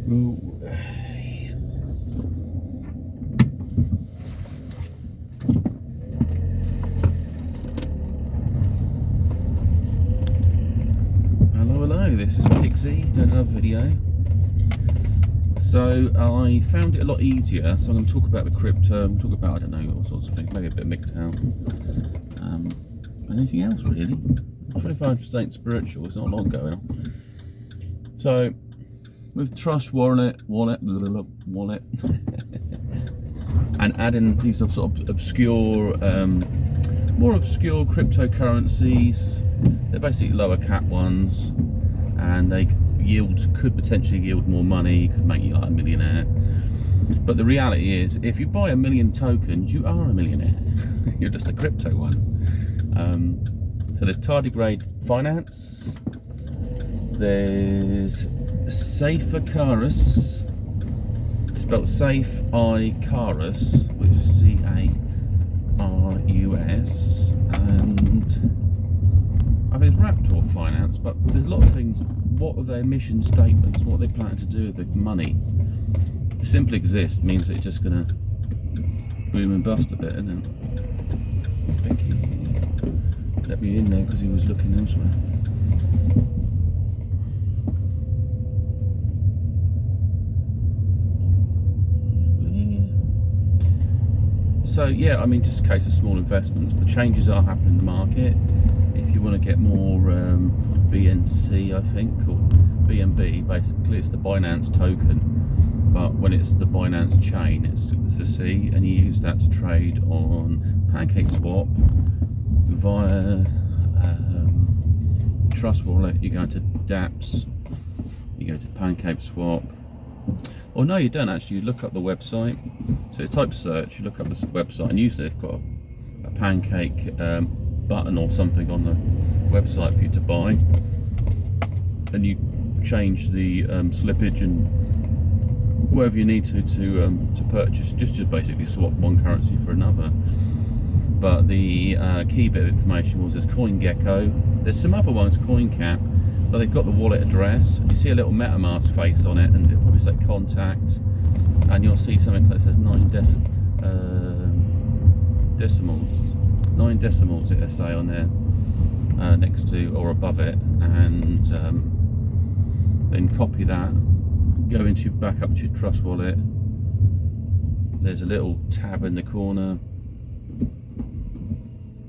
Ooh. Hello, this is Pixie, doing another video. So I found it a lot easier, so I'm going to talk about the crypto, talk about, I don't know, all sorts of things, maybe a bit of MGTOW, anything else really. 25% spiritual, it's not a lot going on. So with Trustwallet, wallet, and adding these sort of obscure, more obscure cryptocurrencies, they're basically lower cap ones, and they could potentially yield more money, could make you like a millionaire. But the reality is, if you buy 1 million tokens, you are a millionaire. You're just a crypto one. So there's tardigrade finance, there's Safe Icarus, spelled Safe Icarus, which is C-A-R-U-S, and I think it's Raptor Finance. But there's a lot of things. What are their mission statements? What are they planning to do with the money? To simply exist means that it's just going to boom and bust a bit, isn't it? Thank you. Let me in there because he was looking elsewhere. So yeah, I mean, just a case of small investments, but changes are happening in the market. If you want to get more BNC, I think, or BNB, basically it's the Binance token, but when it's the Binance chain, it's the C, and you use that to trade on PancakeSwap via Trustwallet. You go to dApps, you go to PancakeSwap. Or no, you don't actually. You look up the website. So you type search, you look up the website, and usually they've got a pancake button or something on the website for you to buy. And you change the slippage and whatever you need to purchase, just to basically swap one currency for another. But the key bit of information was there's CoinGecko. There's some other ones, CoinCap, but they've got the wallet address. You see a little MetaMask face on it, and it'll probably say contact, and you'll see something that says 9 decimals it'll say on there, next to or above it, and then copy that, go into back up to your Trustwallet. There's a little tab in the corner,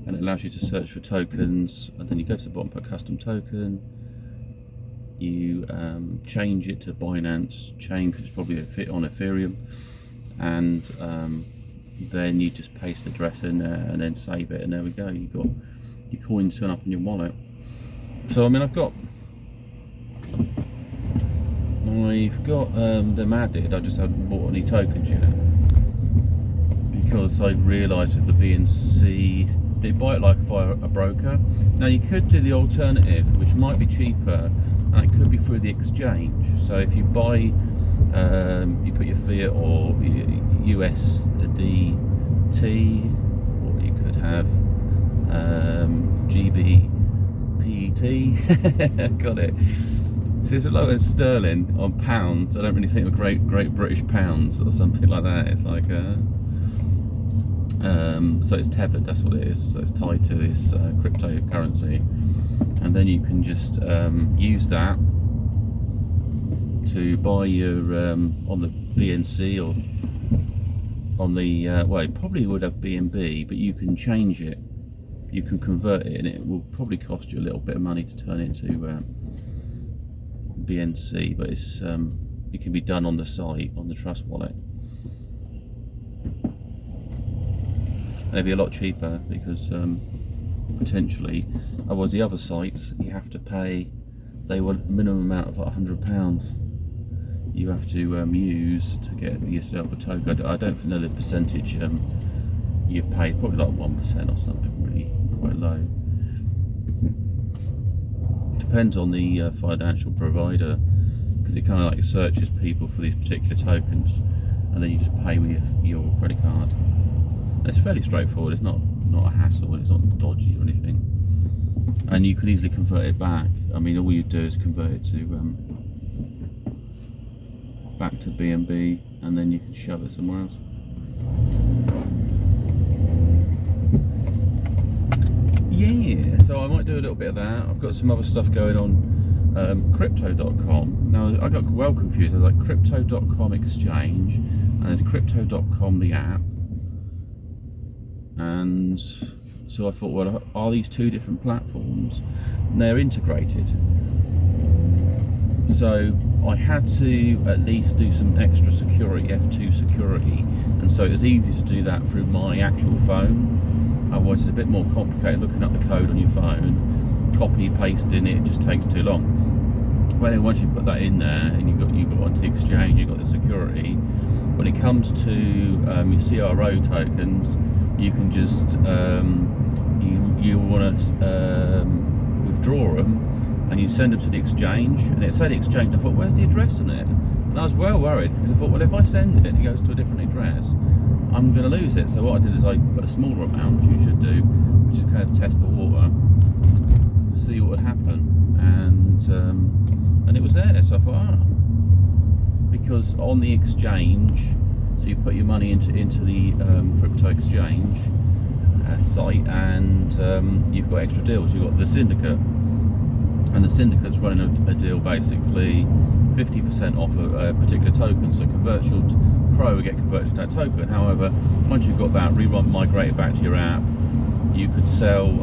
and it allows you to search for tokens, and then you go to the bottom, put custom token. You change it to Binance chain, because it's probably a fit on Ethereum, and then you just paste the address in there and then save it, and there we go, you've got your coins turn up in your wallet. So I mean, I've got them added. I just haven't bought any tokens yet, because I realised with the BNC they buy it like via a broker. Now you could do the alternative, which might be cheaper, and it could be through the exchange. So if you buy, you put your fiat or USDT, or you could have GBPT. Got it. So it's a lot of sterling on pounds. I don't really think of Great British pounds or something like that. It's like so it's tethered, that's what it is. So it's tied to this cryptocurrency, and then you can just use that to buy your on the BNC, or on the well, it probably would have BNB, but you can change it, you can convert it, and it will probably cost you a little bit of money to turn it into BNC, but it's it can be done on the site, on the Trustwallet. And it'd be a lot cheaper, because potentially, otherwise the other sites you have to pay, they want a minimum amount of £100 you have to use to get yourself a token. I don't know the percentage you pay, probably like 1% or something, really quite low. Depends on the financial provider, because it kind of like searches people for these particular tokens, and then you just pay with your credit card. And it's fairly straightforward. It's not a hassle, and it's not dodgy or anything. And you can easily convert it back. I mean, all you do is convert it to back to B&B, and then you can shove it somewhere else. Yeah, so I might do a little bit of that. I've got some other stuff going on. Crypto.com. Now I got well confused. There's like Crypto.com exchange, and there's Crypto.com the app. And so I thought, well, are these two different platforms? And they're integrated. So I had to at least do some extra security, F2 security, and so it was easy to do that through my actual phone. Otherwise it's a bit more complicated looking up the code on your phone, copy, pasting it just takes too long. But then once you put that in there and you got onto the exchange, you got the security. When it comes to your CRO tokens, you can just you want to withdraw them, and you send them to the exchange, and it said exchange. I thought, where's the address on it? And I was well worried, because I thought, well, if I send it, it goes to a different address, I'm going to lose it. So what I did is I put a smaller amount, which you should do, which is kind of test the water to see what would happen, and it was there. So I thought, because on the exchange, so you put your money into the crypto exchange site, and you've got extra deals. You've got the syndicate. And the syndicate's running a deal, basically 50% off a particular token. So convertible Crow will get converted to that token. However, once you've got that migrated back to your app, you could sell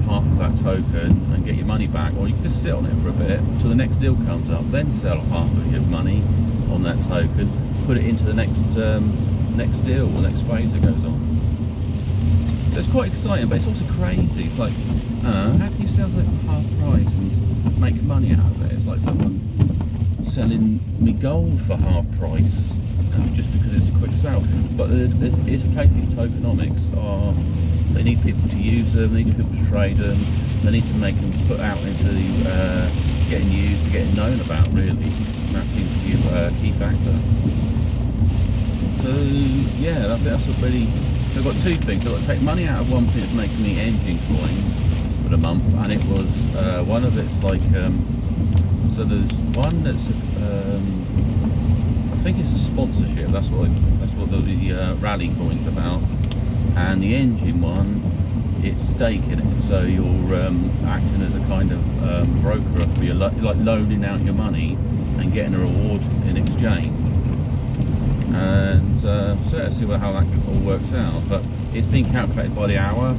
half of that token and get your money back, or you could just sit on it for a bit until the next deal comes up, then sell half of your money on that token, put it into the next deal, the next phase that goes on. So it's quite exciting, but it's also crazy. It's like, how can you sell something for half price and make money out of it? It's like someone selling me gold for half price, just because it's a quick sale. But it's a case these tokenomics they need people to use them, they need people to trade them, they need to make them put out into the getting used, to getting known about, really. And that seems to be a key factor. So yeah, that's a really. So I've got two things. I've got to take money out of one thing that's making me engine coin for the month, and it was one of it's like so there's one that's I think it's a sponsorship. That's what the rally coin's about, and the engine one, it's staking it. So you're acting as a kind of broker for your like loaning out your money and getting a reward in exchange. And so let's see how that all works out. But it's been calculated by the hour,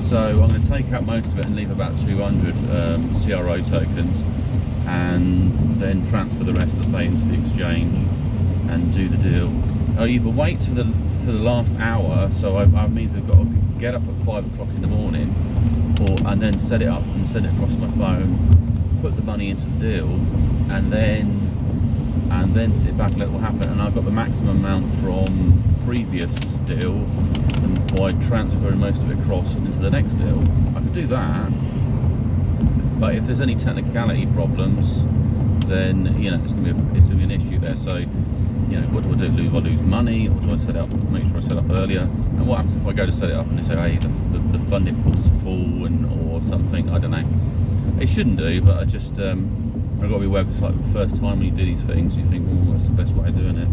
so I'm going to take out most of it and leave about 200 CRO tokens, and then transfer the rest, I say, into the exchange and do the deal. I'll either wait for the last hour, so I means I've got to get up at 5 o'clock in the morning, and then set it up and send it across my phone, put the money into the deal, and then sit back and let it all happen. And I've got the maximum amount from previous deal, and by transferring most of it across into the next deal, I could do that. But if there's any technicality problems, then it's going to be an issue there. So what do I do? Do I lose money, or do I set it up? Make sure I set up earlier. And what happens if I go to set it up and they say, hey, the funding pool's full or something? I don't know. It shouldn't do, but I just I've got to be aware, because it's like the first time when you do these things, you think, oh, that's the best way of doing it.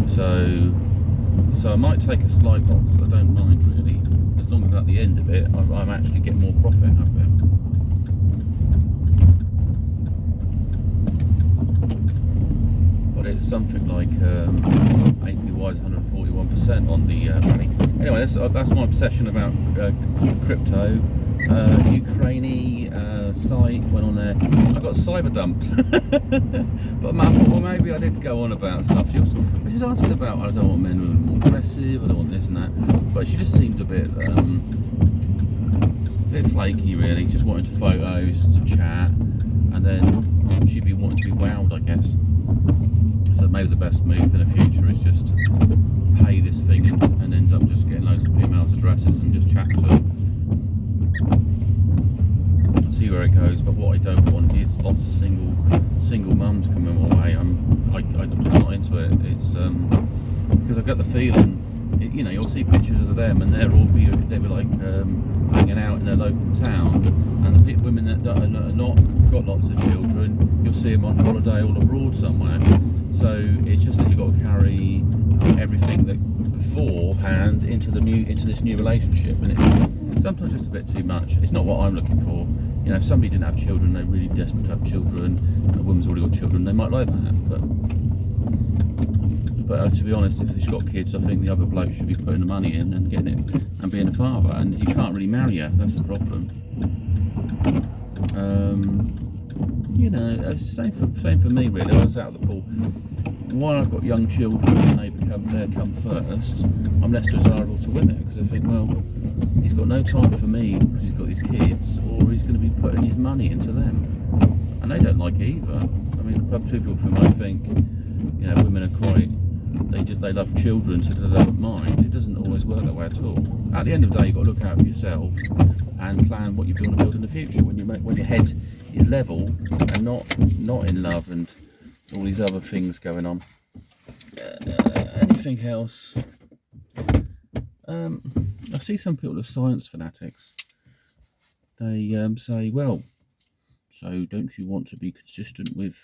So I might take a slight loss. I don't mind, really, as long as at the end of it, I'm actually getting more profit out of it. But it's something like APY is 141% on the rally. Anyway, that's my obsession about crypto. Ukraine site went on there. I got cyber dumped. But I thought, well, maybe I did go on about stuff. She was asking about, I don't want men who are more aggressive, I don't want this and that. But she just seemed a bit flaky, really. Just wanting to photos, to chat, and then she'd be wanting to be wowed, I guess. So maybe the best move in the future is just pay this thing and end up just getting loads of females' addresses and just chat to them. See where it goes. But what I don't want is lots of single mums coming my way. I'm just not into it. It's because I get the feeling, you'll see pictures of them and they'll be like hanging out in their local town, and the women that are not got lots of children, you'll see them on holiday all abroad somewhere. So it's just that you've got to carry everything that beforehand into this new relationship, and it's sometimes just a bit too much. It's not what I'm looking for. You know, if somebody didn't have children, they're really desperate to have children, a woman's already got children, they might like that. But to be honest, if she's got kids, I think the other bloke should be putting the money in and getting it and being a father. And you can't really marry her. That's the problem. You know, it's the same for me really. I was out of the pool. While I've got young children and they come first, I'm less desirable to women because I think, well, he's got no time for me because he's got his kids, or he's going to be putting his money into them, and they don't like it either. I mean, people for me think, you know, women are quite. They love children, so they don't mind. It doesn't always work that way at all. At the end of the day, you've got to look out for yourself and plan what you want to build in the future. When your head is level and not in love and all these other things going on. Anything else? I see some people are science fanatics. They say, well, so don't you want to be consistent with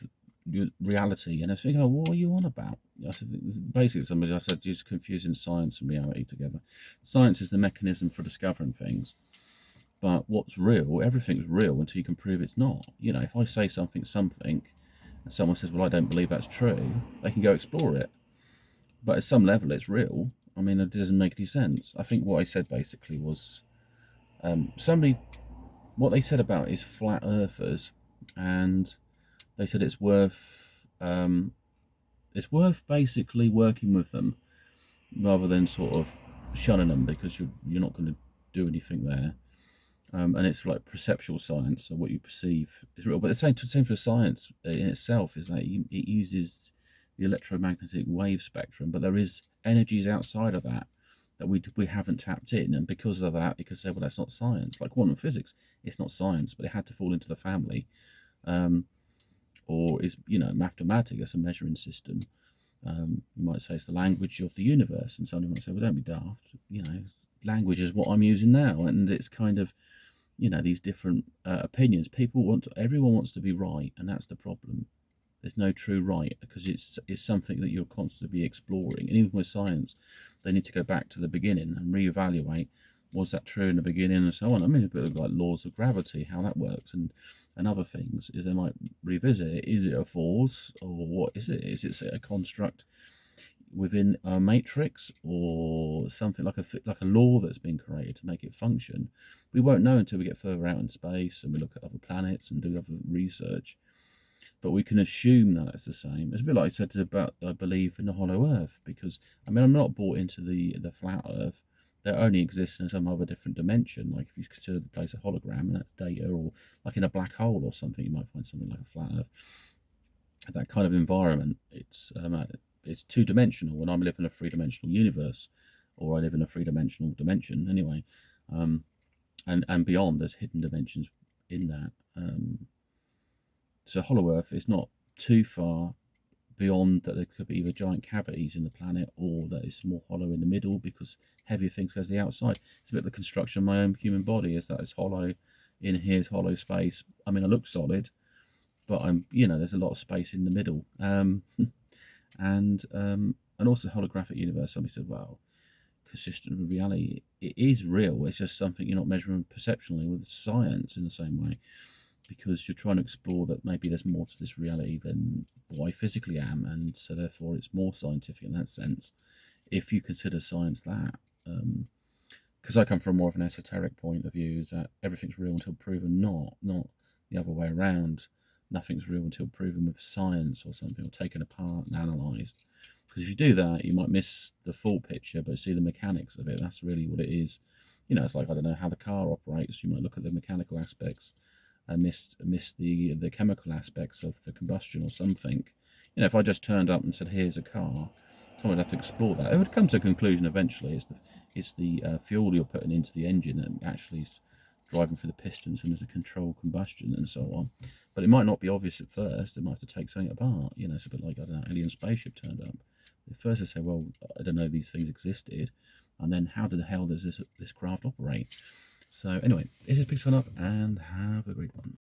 your reality? And I was thinking, oh, what are you on about? I said, basically, I said, you're just confusing science and reality together. Science is the mechanism for discovering things. But what's real, everything's real until you can prove it's not. You know, if I say something, and someone says, well, I don't believe that's true, they can go explore it. But at some level, it's real. I mean, it doesn't make any sense. I think what I said basically was, what they said about is flat earthers, and they said it's worth basically working with them rather than sort of shunning them, because you're not going to do anything there. And it's like perceptual science, so what you perceive is real. But the same for science in itself is that it uses the electromagnetic wave spectrum, but there is energies outside of that we haven't tapped in, and because of that, you could say, well, that's not science. Like quantum physics, it's not science, but it had to fall into the family, or is, you know, mathematics as a measuring system. You might say it's the language of the universe, and somebody might say, well, don't be daft. You know, language is what I'm using now, and it's kind of, you know, these different opinions. Everyone wants to be right, and that's the problem. There's no true right, because it's something that you're constantly exploring. And even with science, they need to go back to the beginning and reevaluate, was that true in the beginning, and so on. I mean, a bit like laws of gravity, how that works, and other things, is they might revisit it. Is it a force, or what is it? Is it a construct within a matrix, or something like a law that's been created to make it function? We won't know until we get further out in space and we look at other planets and do other research. But we can assume that it's the same. It's a bit like I said about, I believe in the hollow earth, because I mean, I'm not bought into the flat earth. That only exists in some other different dimension. Like if you consider the place a hologram, and that's data, or like in a black hole or something, you might find something like a flat earth. That kind of environment, it's two-dimensional, and I'm living in a three-dimensional universe, or I live in a three-dimensional dimension anyway. And beyond, there's hidden dimensions in that. So hollow earth is not too far beyond that. There could be either giant cavities in the planet, or that it's more hollow in the middle because heavier things go to the outside. It's a bit of the construction of my own human body, is that it's hollow in here's hollow space. I mean, I look solid, but there's a lot of space in the middle. And also holographic universe. Somebody said, well, consistent with reality, it is real. It's just something you're not measuring perceptually with science in the same way, because you're trying to explore that maybe there's more to this reality than what I physically am, and so therefore it's more scientific in that sense, if you consider science that. Because I come from more of an esoteric point of view, that everything's real until proven not the other way around. Nothing's real until proven with science or something, or taken apart and analysed. Because if you do that, you might miss the full picture, but see the mechanics of it. That's really what it is. You know, it's like, I don't know how the car operates. You might look at the mechanical aspects and miss the chemical aspects of the combustion or something. You know, if I just turned up and said, here's a car, someone would have to explore that. It would come to a conclusion eventually. It's the fuel you're putting into the engine that actually is driving through the pistons, and there's a controlled combustion and so on. But it might not be obvious at first. They might have to take something apart. You know, it's a bit like, I don't know, alien spaceship turned up. At first they say, well, I don't know, these things existed, and then how the hell does this craft operate? So anyway, this is Pixel Up, and have a great one.